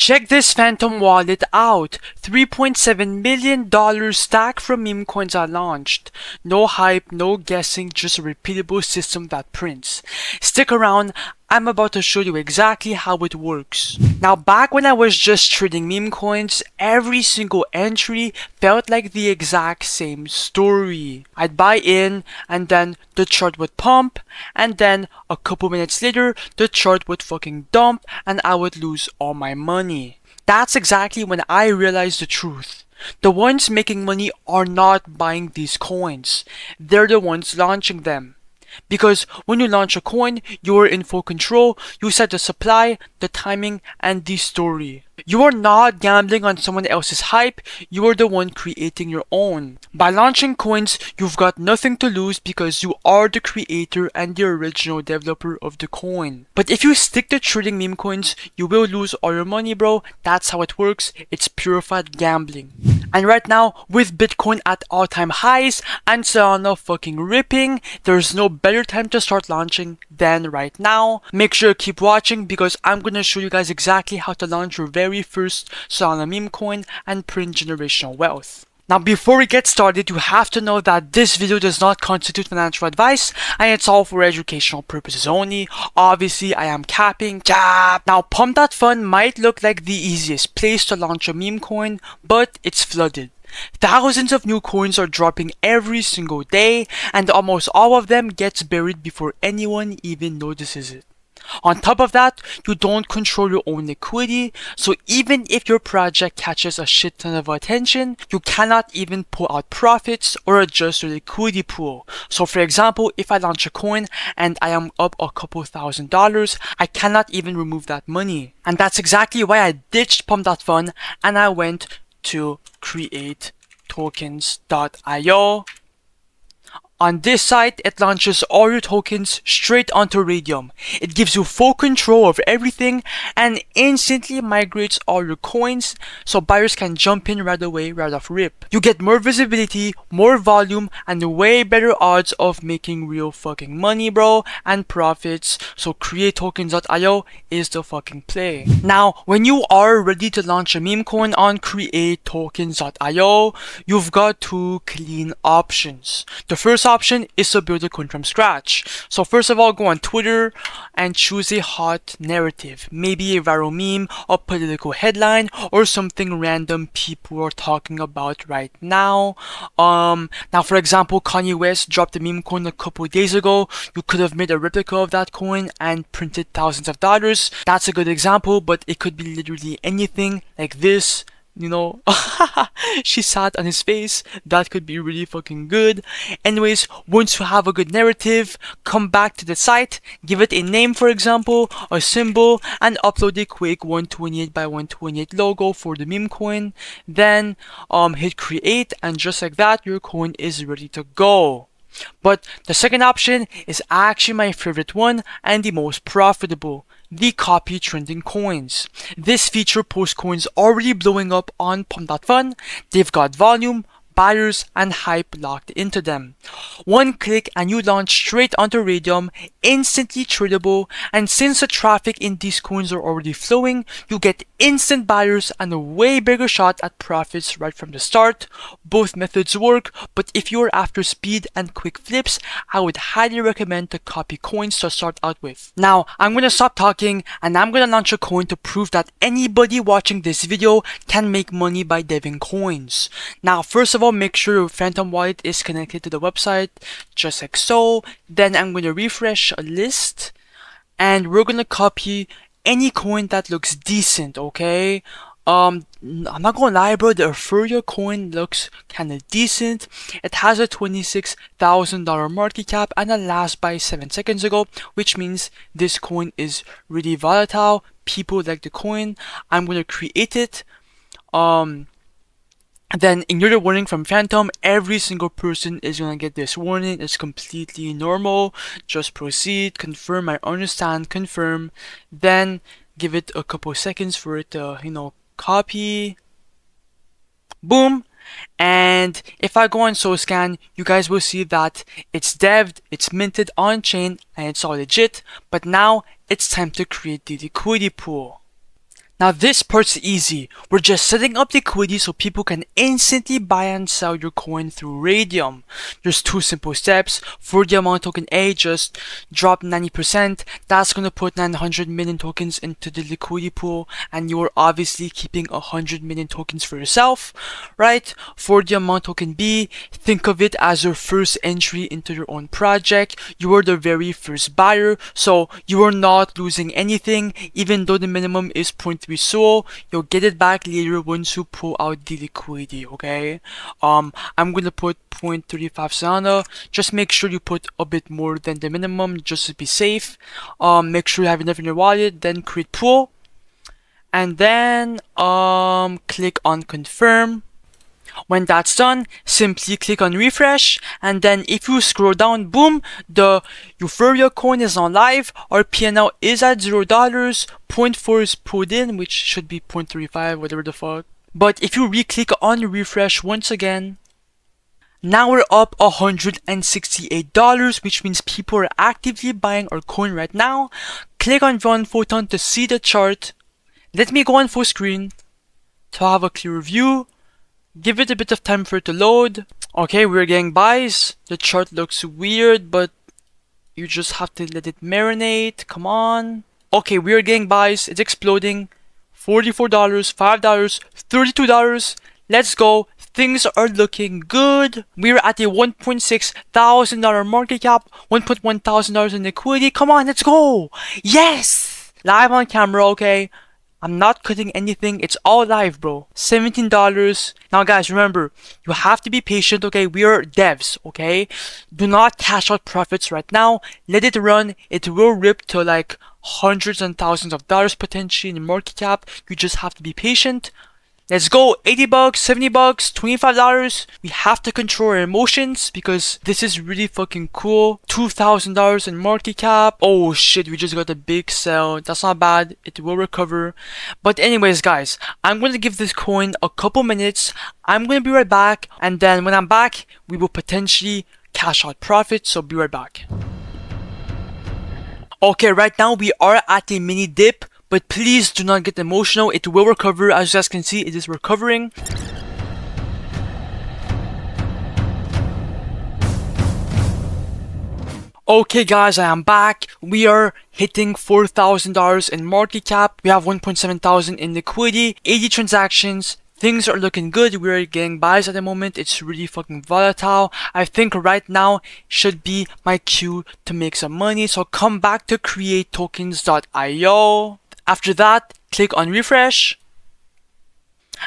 Check this phantom wallet out. $3.7 million stack from meme coins are launched. No hype, no guessing, just a repeatable system that prints. Stick around, I'm about to show you exactly how it works. Now back when I was just trading meme coins, every single entry felt like the exact same story. I'd buy in and then the chart would pump, and then a couple minutes later the chart would fucking dump and I would lose all my money. That's exactly when I realized the truth. The ones making money are not buying these coins. They're the ones launching them. Because when you launch a coin, you are in full control. You set the supply, the timing, and the story. You are not gambling on someone else's hype, you are the one creating your own. By launching coins, you've got nothing to lose because you are the creator and the original developer of the coin. But if you stick to trading meme coins, you will lose all your money, bro. That's how it works. It's purified gambling. And right now, with Bitcoin at all-time highs and Solana fucking ripping, there's no better time to start launching than right now. Make sure to keep watching because I'm gonna show you guys exactly how to launch your very first Solana meme coin and print generational wealth. Now before we get started, you have to know that this video does not constitute financial advice and it's all for educational purposes only. Obviously, I am capping. Now Pump.Fun might look like the easiest place to launch a meme coin, but it's flooded. Thousands of new coins are dropping every single day and almost all of them gets buried before anyone even notices it. On top of that, you don't control your own liquidity, so even if your project catches a shit ton of attention, you cannot even pull out profits or adjust your liquidity pool. So for example, if I launch a coin and I am up a couple $1,000s, I cannot even remove that money. And that's exactly why I ditched Pump.Fun and I went to create token.Io. On this site, it launches all your tokens straight onto Radium. It gives you full control of everything and instantly migrates all your coins so buyers can jump in right away, right off rip. You get more visibility, more volume, and way better odds of making real fucking money, bro, and profits. So create tokens.io is the fucking play. Now, when you are ready to launch a meme coin on create tokens.io, you've got two clean options. The first option is to build a coin from scratch. So first of all, go on Twitter and choose a hot narrative, maybe a viral meme, a political headline, or something random people are talking about right now. Now for example, Kanye West dropped a meme coin a couple days ago. You could have made a replica of that coin and printed thousands of dollars. That's a good example, but it could be literally anything like this. You know, she sat on his face. That could be really fucking good. Anyways, once you have a good narrative, come back to the site, give it a name, for example, a symbol, and upload a quick 128 by 128 logo for the meme coin. Then hit create, and just like that, your coin is ready to go. But the second option is actually my favorite one and the most profitable. The copy trending coins. This feature posts coins already blowing up on Pump.Fun. They've got volume, buyers, and hype locked into them. One click and you launch straight onto Radium, instantly tradable, and since the traffic in these coins are already flowing, you get instant buyers and a way bigger shot at profits right from the start. Both methods work, but if you're after speed and quick flips, I would highly recommend to copy coins to start out with. Now, I'm gonna stop talking and I'm gonna launch a coin to prove that anybody watching this video can make money by deving coins. Now, first of all, make sure your Phantom wallet is connected to the website, just like so. Then I'm going to refresh a list and we're going to copy any coin that looks decent, okay? I'm not gonna lie, bro, the Euphoria coin looks kinda decent. It has a $26,000 market cap and a last buy 7 seconds ago, which means this coin is really volatile. People like the coin. I'm gonna create it. Then ignore the warning from Phantom. Every single person is gonna get this warning. It's completely normal. Just proceed, confirm, I understand, confirm. Then give it a couple seconds for it to, copy. Boom. And if I go on SoScan, you guys will see that it's devved, it's minted on chain, and it's all legit. But now it's time to create the liquidity pool. Now this part's easy. We're just setting up liquidity so people can instantly buy and sell your coin through Radium. There's two simple steps. For the amount token A, just drop 90%. That's gonna put 900 million tokens into the liquidity pool, and you're obviously keeping 100 million tokens for yourself, right? For the amount token B, think of it as your first entry into your own project. You are the very first buyer, so you are not losing anything. Even though the minimum is 0.3 SOL, you'll get it back later once you pull out the liquidity, okay? I'm gonna put 0.35 Solana. Just make sure you put a bit more than the minimum just to be safe. Make sure you have enough in your wallet, then create pool. And then click on confirm. When that's done, simply click on refresh, and then if you scroll down, boom, the Euphoria coin is on live. Our PNL is at $0. 0.4 is put in, which should be 0.35, whatever the fuck. But if you re-click on refresh once again, now we're up $168, which means people are actively buying our coin right now. Click on Run Photon to see the chart. Let me go on full screen to have a clear view. Give it a bit of time for it to load. Okay, we're getting buys. The chart looks weird, but you just have to let it marinate. Come on. Okay, we are getting buys. It's exploding. $44, $5, $32. Let's go. Things are looking good. We're at a $1.6 thousand market cap, $1.1 thousand in liquidity. Come on, let's go. Yes! Live on camera, okay? I'm not cutting anything, it's all live, bro. $17. Now guys, remember, you have to be patient, okay? We are devs, okay? Do not cash out profits right now. Let it run. It will rip to like hundreds and thousands of dollars potentially in the market cap. You just have to be patient. Let's go. $80, $70, $25. We have to control our emotions because this is really fucking cool. $2,000 in market cap. Oh shit, we just got a big sell. That's not bad. It will recover. But anyways, guys, I'm going to give this coin a couple minutes. I'm going to be right back. And then when I'm back, we will potentially cash out profits. So be right back. Okay, right now we are at a mini dip. But please do not get emotional, it will recover. As you guys can see, it is recovering. Okay guys, I am back. We are hitting $4,000 in market cap. We have 1.7 thousand in liquidity, 80 transactions. Things are looking good. We're getting buys at the moment. It's really fucking volatile. I think right now should be my cue to make some money. So come back to create tokens.io. After that, click on refresh.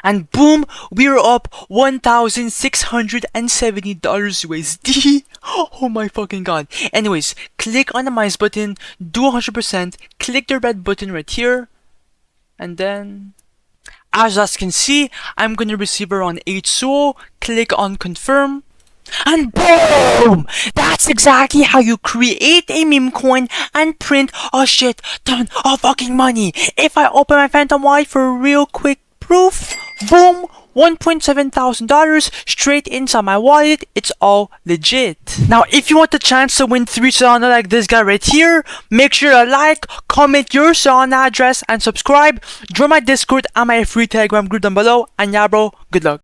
And boom, we're up $1,670 USD. Oh my fucking god. Anyways, click on the minus button, do 100%, click the red button right here, and then, as you guys can see, I'm gonna receive around 8 SOL. Click on confirm. And boom! That's exactly how you create a meme coin and print a shit ton of fucking money. If I open my Phantom wallet for real quick proof, boom! $1.7 thousand straight inside my wallet. It's all legit. Now, if you want the chance to win 3 Solana like this guy right here, make sure to like, comment your Solana address, and subscribe. Join my Discord and my free Telegram group down below. And yeah, bro, good luck.